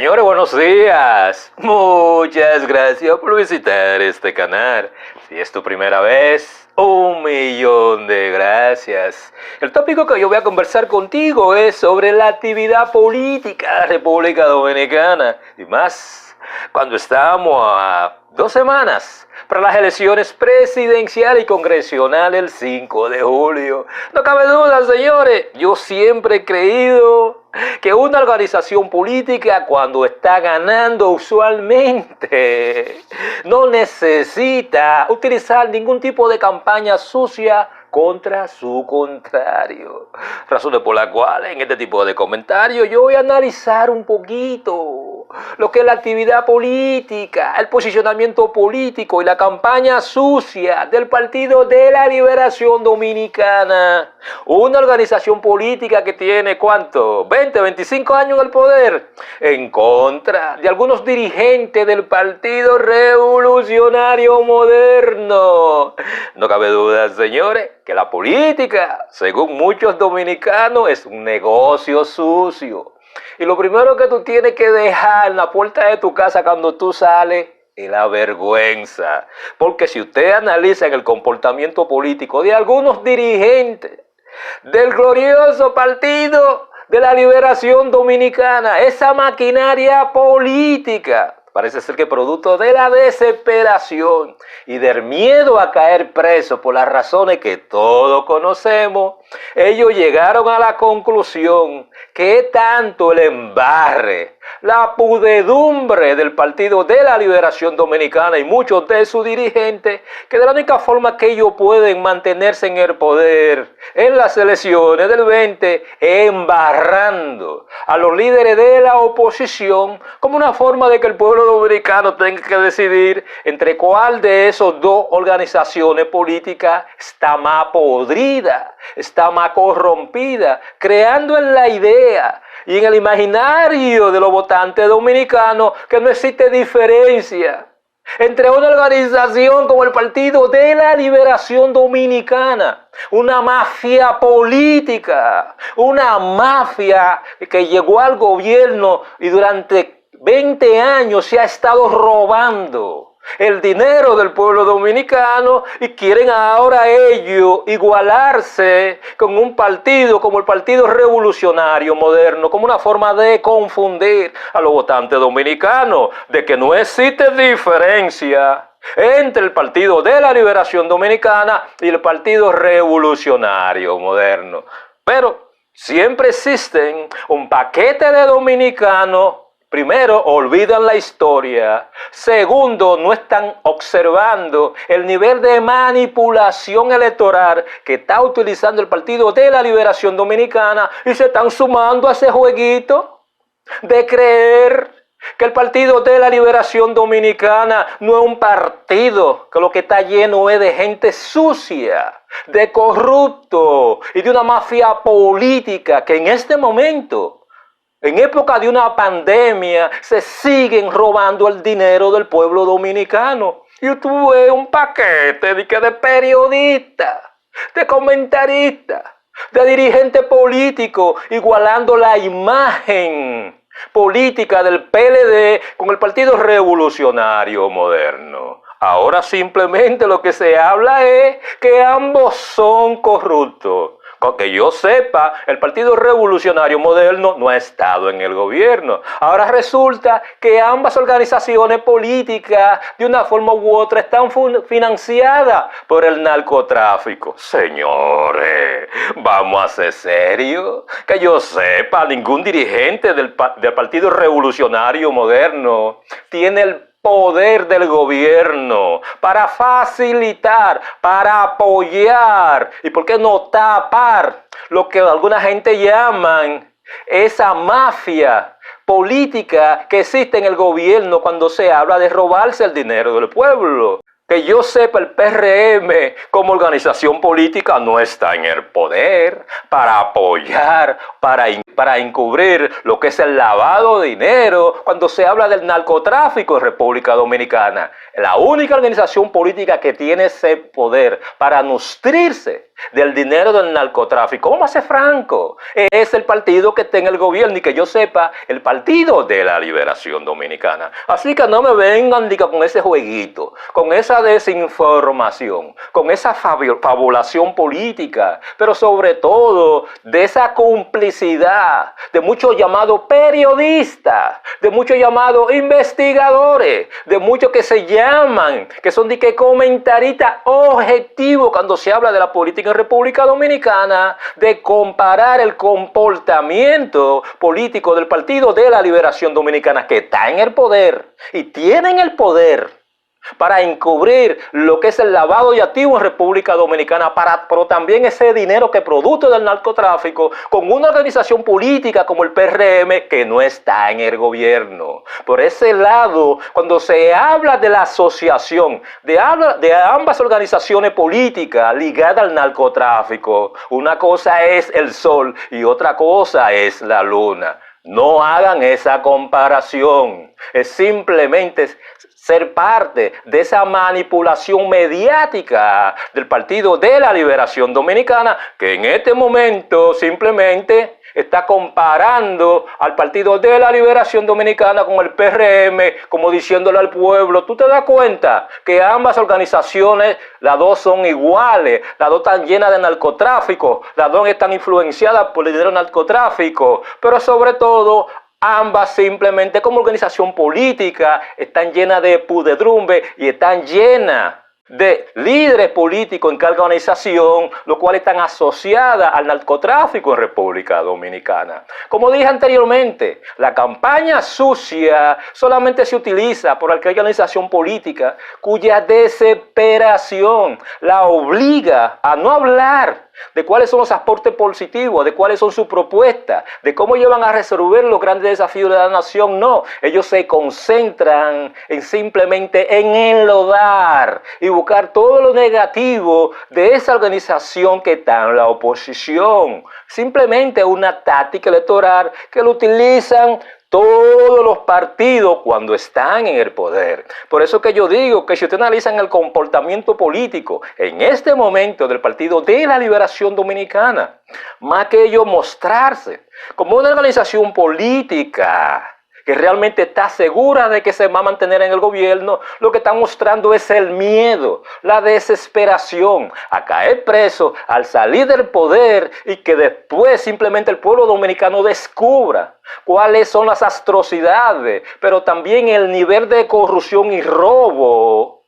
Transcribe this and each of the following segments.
Señores, buenos días. Muchas gracias por visitar este canal. Si es tu primera vez, 1.000.000 de gracias. El tópico que yo voy a conversar contigo es sobre la actividad política de la República Dominicana. Y más, cuando estamos a 2 semanas para las elecciones presidenciales y congresionales el 5 de julio. No cabe duda, señores, yo siempre he creído que una organización política, cuando está ganando, usualmente no necesita utilizar ningún tipo de campaña sucia contra su contrario. Razones por las cuales en este tipo de comentarios yo voy a analizar un poquito lo que es la actividad política, el posicionamiento político y la campaña sucia del Partido de la Liberación Dominicana. Una organización política que tiene, ¿cuánto? 20, 25 años en el poder, en contra de algunos dirigentes del Partido Revolucionario Moderno. No cabe duda, señores, que la política, según muchos dominicanos, es un negocio sucio. Y lo primero que tú tienes que dejar en la puerta de tu casa cuando tú sales es la vergüenza. Porque si usted analiza el comportamiento político de algunos dirigentes del glorioso Partido de la Liberación Dominicana, esa maquinaria política, parece ser que producto de la desesperación y del miedo a caer preso por las razones que todos conocemos, ellos llegaron a la conclusión que es tanto el embarre, la pudedumbre del Partido de la Liberación Dominicana y muchos de sus dirigentes, que de la única forma que ellos pueden mantenerse en el poder en las elecciones del 20 es embarrando a los líderes de la oposición como una forma de que el pueblo dominicano tenga que decidir entre cuál de esos dos organizaciones políticas está más podrida, está más corrompida, creando en la idea y en el imaginario de los votantes dominicanos que no existe diferencia entre una organización como el Partido de la Liberación Dominicana, una mafia política, una mafia que llegó al gobierno y durante 20 años se ha estado robando el dinero del pueblo dominicano y quieren ahora ellos igualarse con un partido como el Partido Revolucionario Moderno, como una forma de confundir a los votantes dominicanos, de que no existe diferencia entre el Partido de la Liberación Dominicana y el Partido Revolucionario Moderno. Pero siempre existen un paquete de dominicanos. Primero, olvidan la historia. Segundo, no están observando el nivel de manipulación electoral que está utilizando el Partido de la Liberación Dominicana y se están sumando a ese jueguito de creer que el Partido de la Liberación Dominicana no es un partido, que lo que está lleno es de gente sucia, de corrupto y de una mafia política que en este momento, en época de una pandemia, se siguen robando el dinero del pueblo dominicano. Y tú ves un paquete de periodistas, de comentaristas, de dirigentes políticos, igualando la imagen política del PLD con el Partido Revolucionario Moderno. Ahora simplemente lo que se habla es que ambos son corruptos. Que yo sepa, el Partido Revolucionario Moderno no ha estado en el gobierno. Ahora resulta que ambas organizaciones políticas, de una forma u otra, están financiadas por el narcotráfico. Señores, vamos a ser serios. Que yo sepa, ningún dirigente del Partido Revolucionario Moderno tiene el poder del gobierno para facilitar, para apoyar y por qué no tapar lo que alguna gente llaman esa mafia política que existe en el gobierno cuando se habla de robarse el dinero del pueblo. Que yo sepa, el PRM como organización política no está en el poder para apoyar, para para encubrir lo que es el lavado de dinero cuando se habla del narcotráfico en República Dominicana. La única organización política que tiene ese poder para nutrirse del dinero del narcotráfico, vamos a ser francos, es el partido que está en el gobierno y que yo sepa, el Partido de la Liberación Dominicana. Así que no me vengan con ese jueguito, con esa desinformación, con esa fabulación política, pero sobre todo de esa complicidad de muchos llamados periodistas, de muchos llamados investigadores, de muchos que se llaman, que son de que comentaristas objetivos cuando se habla de la política en República Dominicana, de comparar el comportamiento político del Partido de la Liberación Dominicana, que está en el poder y tienen el poder para encubrir lo que es el lavado de activos en República Dominicana, pero también ese dinero que producto del narcotráfico, con una organización política como el PRM que no está en el gobierno. Por ese lado, cuando se habla de la asociación de ambas organizaciones políticas ligadas al narcotráfico, una cosa es el sol y otra cosa es la luna. No hagan esa comparación, es simplemente ser parte de esa manipulación mediática del Partido de la Liberación Dominicana, que en este momento simplemente está comparando al Partido de la Liberación Dominicana con el PRM, como diciéndole al pueblo, ¿tú te das cuenta que ambas organizaciones, las dos son iguales, las dos están llenas de narcotráfico, las dos están influenciadas por el dinero narcotráfico, pero sobre todo ambas simplemente como organización política están llenas de pudredumbre y están llenas de líderes políticos en cada organización, los cuales están asociadas al narcotráfico en República Dominicana. Como dije anteriormente, la campaña sucia solamente se utiliza por aquella organización política cuya desesperación la obliga a no hablar de cuáles son los aportes positivos, de cuáles son sus propuestas, de cómo ellos van a resolver los grandes desafíos de la nación. No, ellos se concentran en simplemente en enlodar y buscar todo lo negativo de esa organización que está en la oposición. Simplemente una táctica electoral que lo utilizan todos los partidos cuando están en el poder. Por eso que yo digo que si ustedes analizan el comportamiento político en este momento del Partido de la Liberación Dominicana, más que ellos mostrarse como una organización política que realmente está segura de que se va a mantener en el gobierno, lo que están mostrando es el miedo, la desesperación a caer preso al salir del poder y que después simplemente el pueblo dominicano descubra cuáles son las atrocidades, pero también el nivel de corrupción y robo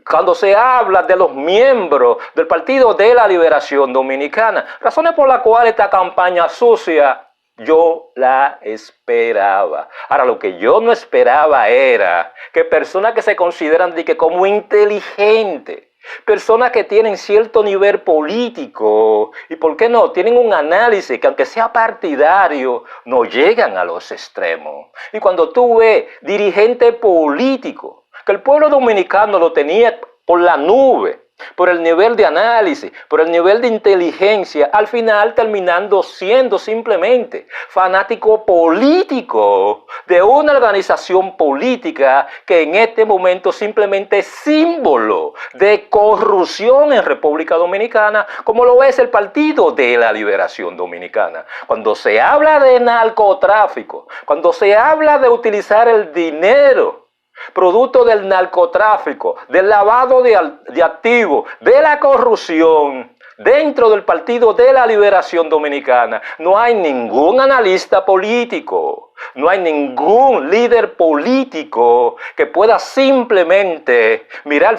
cuando se habla de los miembros del Partido de la Liberación Dominicana. Razones por las cuales esta campaña sucia yo la esperaba. Ahora, lo que yo no esperaba era que personas que se consideran como inteligentes, personas que tienen cierto nivel político y, ¿por qué no?, tienen un análisis que aunque sea partidario, no llegan a los extremos. Y cuando tú ves dirigente político, que el pueblo dominicano lo tenía por la nube, por el nivel de análisis, por el nivel de inteligencia, al final terminando siendo simplemente fanático político de una organización política que en este momento simplemente es símbolo de corrupción en República Dominicana, como lo es el Partido de la Liberación Dominicana. Cuando se habla de narcotráfico, cuando se habla de utilizar el dinero producto del narcotráfico, del lavado de activos, de la corrupción, dentro del Partido de la Liberación Dominicana, no hay ningún analista político, no hay ningún líder político que pueda simplemente mirar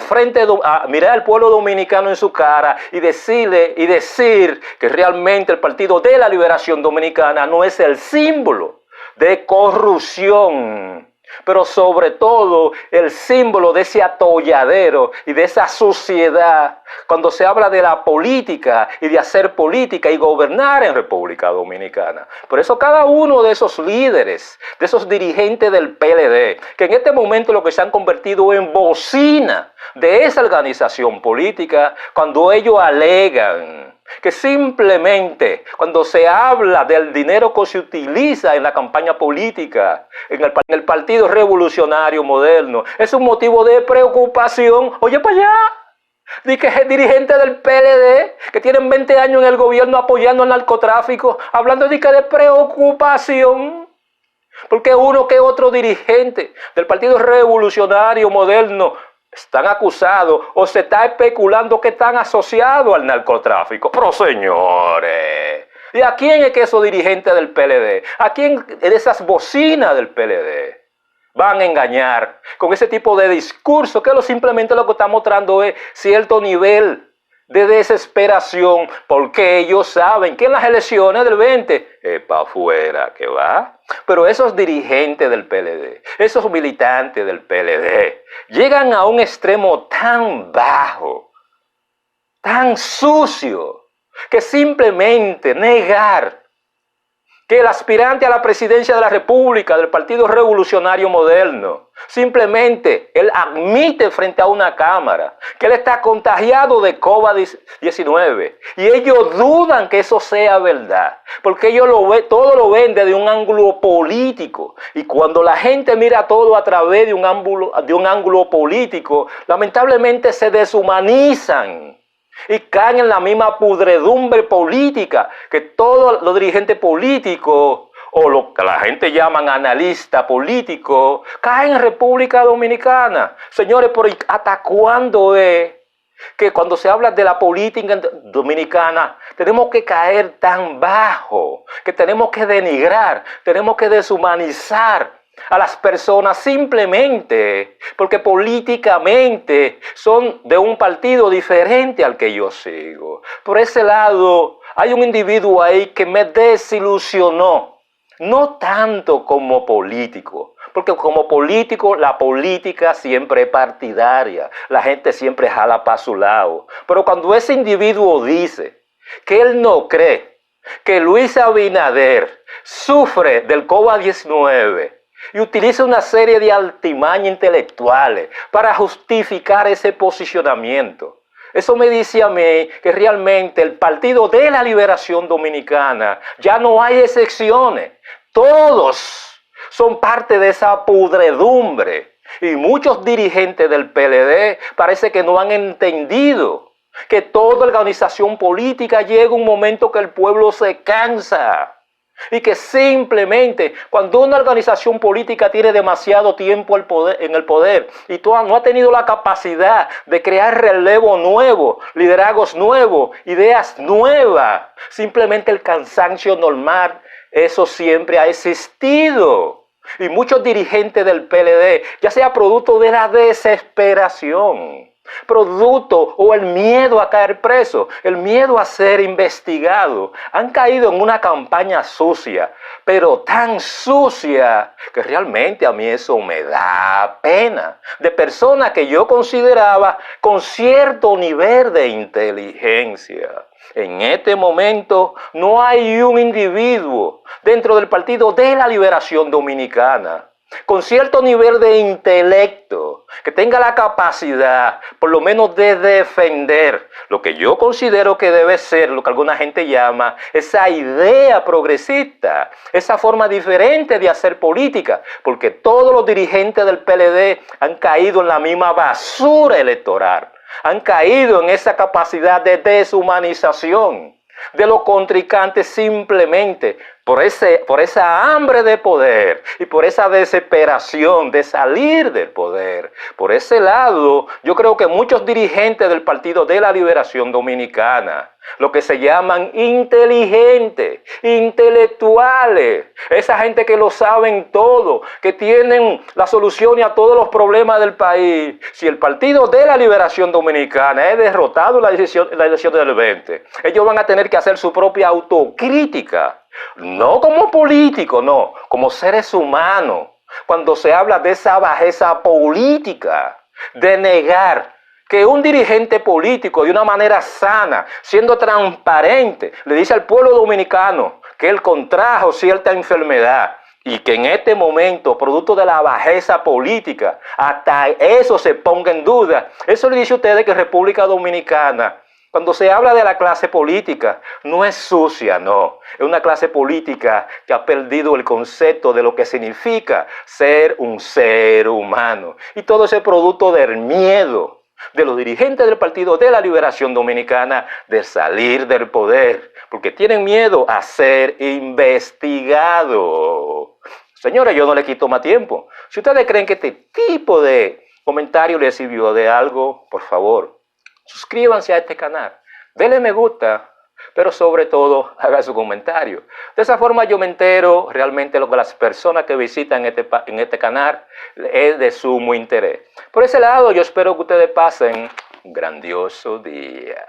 al pueblo dominicano en su cara y decir que realmente el Partido de la Liberación Dominicana no es el símbolo de corrupción, pero sobre todo el símbolo de ese atolladero y de esa suciedad cuando se habla de la política y de hacer política y gobernar en República Dominicana. Por eso cada uno de esos líderes, de esos dirigentes del PLD, que en este momento lo que se han convertido en bocina de esa organización política, cuando ellos alegan que simplemente cuando se habla del dinero que se utiliza en la campaña política, en el Partido Revolucionario Moderno, es un motivo de preocupación. Oye, para allá, di que es dirigente del PLD, que tienen 20 años en el gobierno apoyando al narcotráfico, hablando de preocupación, porque uno que otro dirigente del Partido Revolucionario Moderno están acusados o se está especulando que están asociados al narcotráfico. Pero señores, ¿y a quién es que esos dirigentes del PLD? ¿A quién de esas bocinas del PLD van a engañar con ese tipo de discurso que simplemente lo que está mostrando es cierto nivel de desesperación, porque ellos saben que en las elecciones del 20 es para afuera que va? Pero esos dirigentes del PLD, esos militantes del PLD, llegan a un extremo tan bajo, tan sucio, que simplemente negar que el aspirante a la presidencia de la República del Partido Revolucionario Moderno, simplemente él admite frente a una cámara que él está contagiado de COVID-19 y ellos dudan que eso sea verdad, porque ellos todo lo ven desde un ángulo político, y cuando la gente mira todo a través de un ángulo político, lamentablemente se deshumanizan y caen en la misma pudredumbre política que todos los dirigentes políticos o lo que la gente llaman analista político caen en República Dominicana. Señores, ¿pero hasta cuándo es que cuando se habla de la política dominicana tenemos que caer tan bajo, que tenemos que denigrar, tenemos que deshumanizar a las personas simplemente porque políticamente son de un partido diferente al que yo sigo? Por ese lado, hay un individuo ahí que me desilusionó, no tanto como político, porque como político, la política siempre es partidaria, la gente siempre jala para su lado. Pero cuando ese individuo dice que él no cree que Luis Abinader sufre del COVID-19 y utiliza una serie de altimañas intelectuales para justificar ese posicionamiento, eso me dice a mí que realmente el Partido de la Liberación Dominicana ya no hay excepciones. Todos son parte de esa pudredumbre. Y muchos dirigentes del PLD parece que no han entendido que toda organización política llega un momento que el pueblo se cansa. Y que simplemente cuando una organización política tiene demasiado tiempo en el poder y no ha tenido la capacidad de crear relevo nuevo, liderazgos nuevos, ideas nuevas, simplemente el cansancio normal, eso siempre ha existido. Y muchos dirigentes del PLD, ya sea producto de la desesperación, producto o el miedo a caer preso, el miedo a ser investigado, han caído en una campaña sucia, pero tan sucia que realmente a mí eso me da pena, de personas que yo consideraba con cierto nivel de inteligencia. En este momento no hay un individuo dentro del Partido de la Liberación Dominicana con cierto nivel de intelecto, que tenga la capacidad, por lo menos, de defender lo que yo considero que debe ser, lo que alguna gente llama, esa idea progresista, esa forma diferente de hacer política, porque todos los dirigentes del PLD han caído en la misma basura electoral, han caído en esa capacidad de deshumanización de los contrincantes simplemente por esa hambre de poder y por esa desesperación de salir del poder. Por ese lado, yo creo que muchos dirigentes del Partido de la Liberación Dominicana, lo que se llaman inteligentes, intelectuales, esa gente que lo saben todo, que tienen la solución a todos los problemas del país. Si el Partido de la Liberación Dominicana es derrotado en la elección del 20, ellos van a tener que hacer su propia autocrítica. No como políticos, no, como seres humanos. Cuando se habla de esa bajeza política, de negar que un dirigente político de una manera sana, siendo transparente, le dice al pueblo dominicano que él contrajo cierta enfermedad y que en este momento, producto de la bajeza política, hasta eso se ponga en duda. Eso le dice a ustedes que República Dominicana Cuando se habla de la clase política, no es sucia, no. Es una clase política que ha perdido el concepto de lo que significa ser un ser humano. Y todo ese producto del miedo de los dirigentes del Partido de la Liberación Dominicana de salir del poder, porque tienen miedo a ser investigados. Señores, yo no le quito más tiempo. Si ustedes creen que este tipo de comentario les sirvió de algo, por favor, suscríbanse a este canal, denle me gusta, pero sobre todo hagan su comentario. De esa forma yo me entero realmente lo que las personas que visitan este canal es de sumo interés. Por ese lado yo espero que ustedes pasen un grandioso día.